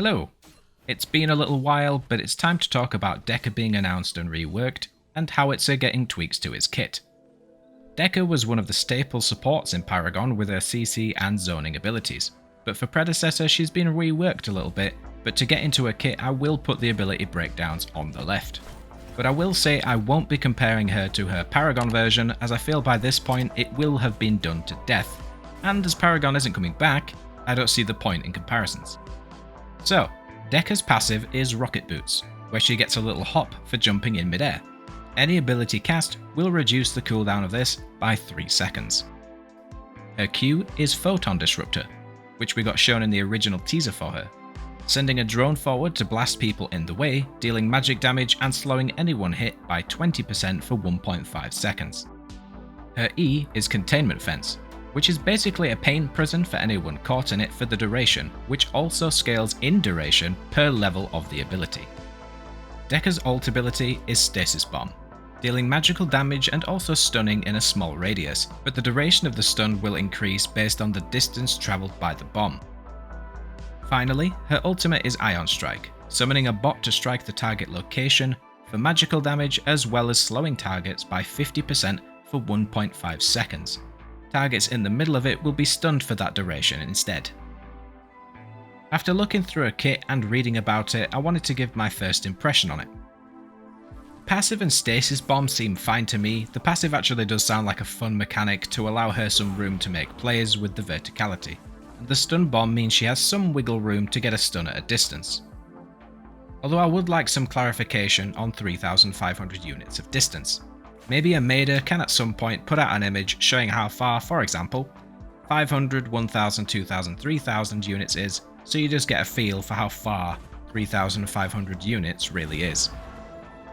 Hello. It's been a little while, but it's time to talk about Dekker being announced and reworked, and Howitzer getting tweaks to his kit. Dekker was one of the staple supports in Paragon with her CC and zoning abilities, but for Predecessor she's been reworked a little bit, but to get into her kit I will put the ability breakdowns on the left. But I will say I won't be comparing her to her Paragon version, as I feel by this point it will have been done to death, and as Paragon isn't coming back, I don't see the point in comparisons. So, Dekker's passive is Rocket Boots, where she gets a little hop for jumping in midair. Any ability cast will reduce the cooldown of this by 3 seconds. Her Q is Photon Disruptor, which we got shown in the original teaser for her, sending a drone forward to blast people in the way, dealing magic damage and slowing anyone hit by 20% for 1.5 seconds. Her E is Containment Fence, which is basically a pain prison for anyone caught in it for the duration, which also scales in duration per level of the ability. Dekker's ult ability is Stasis Bomb, dealing magical damage and also stunning in a small radius, but the duration of the stun will increase based on the distance travelled by the bomb. Finally, her ultimate is Ion Strike, summoning a bot to strike the target location for magical damage as well as slowing targets by 50% for 1.5 seconds. Targets in the middle of it will be stunned for that duration instead. After looking through a kit and reading about it, I wanted to give my first impression on it. Passive and Stasis Bomb seem fine to me. The passive actually does sound like a fun mechanic to allow her some room to make plays with the verticality. And the Stun Bomb means she has some wiggle room to get a stun at a distance. Although I would like some clarification on 3,500 units of distance. Maybe a Maeder can at some point put out an image showing how far, for example, 500, 1000, 2000, 3000 units is, so you just get a feel for how far 3,500 units really is.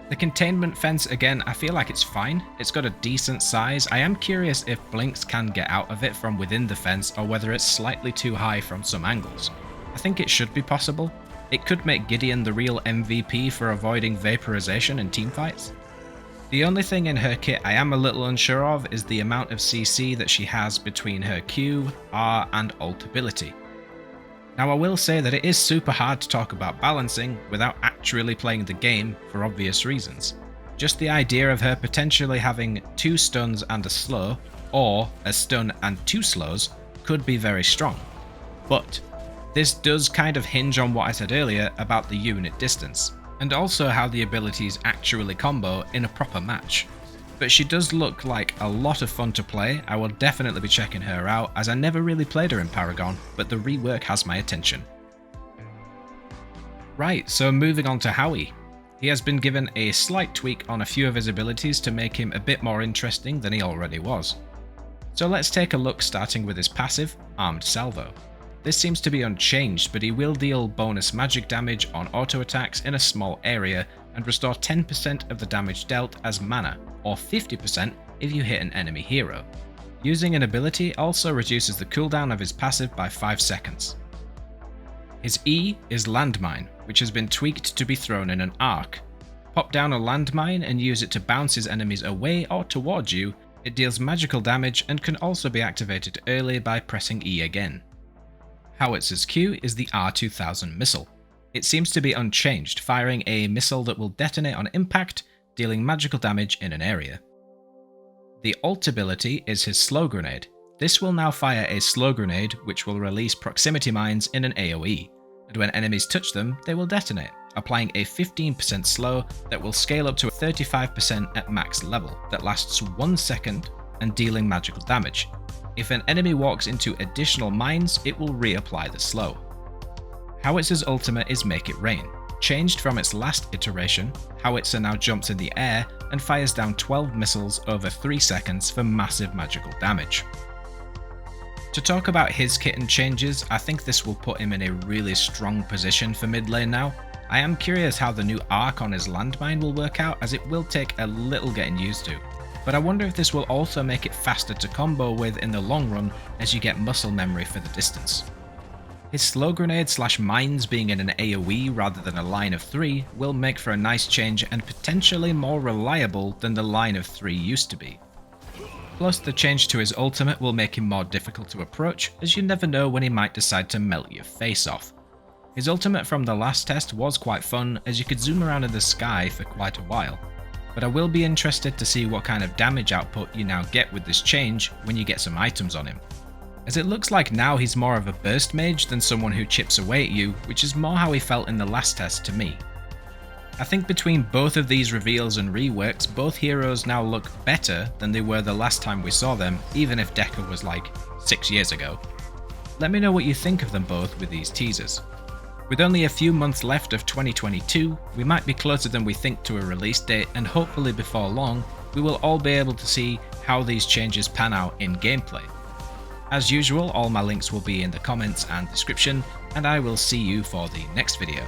The Containment Fence, again, I feel like it's fine. It's got a decent size. I am curious if Blinks can get out of it from within the fence or whether it's slightly too high from some angles. I think it should be possible. It could make Gideon the real MVP for avoiding vaporization in teamfights. The only thing in her kit I am a little unsure of is the amount of CC that she has between her Q, R and ult ability. Now I will say that it is super hard to talk about balancing without actually playing the game for obvious reasons. Just the idea of her potentially having 2 stuns and a slow, or a stun and 2 slows, could be very strong. But this does kind of hinge on what I said earlier about the unit distance, and also how the abilities actually combo in a proper match. But she does look like a lot of fun to play. I will definitely be checking her out, as I never really played her in Paragon, but the rework has my attention. Right, so moving on to Howie. He has been given a slight tweak on a few of his abilities to make him a bit more interesting than he already was. So let's take a look, starting with his passive, Armed Salvo. This seems to be unchanged, but he will deal bonus magic damage on auto attacks in a small area and restore 10% of the damage dealt as mana, or 50% if you hit an enemy hero. Using an ability also reduces the cooldown of his passive by 5 seconds. His E is Landmine, which has been tweaked to be thrown in an arc. Pop down a landmine and use it to bounce his enemies away or towards you. It deals magical damage and can also be activated early by pressing E again. Howitzer's Q is the R2000 missile. It seems to be unchanged, firing a missile that will detonate on impact, dealing magical damage in an area. The ult ability is his Slow Grenade. This will now fire a slow grenade which will release proximity mines in an AoE, and when enemies touch them, they will detonate, applying a 15% slow that will scale up to 35% at max level that lasts 1 second and dealing magical damage. If an enemy walks into additional mines, it will reapply the slow. Howitzer's ultimate is Make It Rain. Changed from its last iteration, Howitzer now jumps in the air and fires down 12 missiles over 3 seconds for massive magical damage. To talk about his kit and changes, I think this will put him in a really strong position for mid lane now. I am curious how the new arc on his landmine will work out, as it will take a little getting used to. But I wonder if this will also make it faster to combo with in the long run, as you get muscle memory for the distance. His slow grenade / mines being in an AoE rather than a line of 3 will make for a nice change and potentially more reliable than the line of 3 used to be. Plus, the change to his ultimate will make him more difficult to approach, as you never know when he might decide to melt your face off. His ultimate from the last test was quite fun, as you could zoom around in the sky for quite a while, but I will be interested to see what kind of damage output you now get with this change when you get some items on him, as it looks like now he's more of a burst mage than someone who chips away at you, which is more how he felt in the last test to me. I think between both of these reveals and reworks, both heroes now look better than they were the last time we saw them, even if Dekker was like 6 years ago. Let me know what you think of them both with these teasers. With only a few months left of 2022, we might be closer than we think to a release date, and hopefully before long, we will all be able to see how these changes pan out in gameplay. As usual, all my links will be in the comments and description, and I will see you for the next video.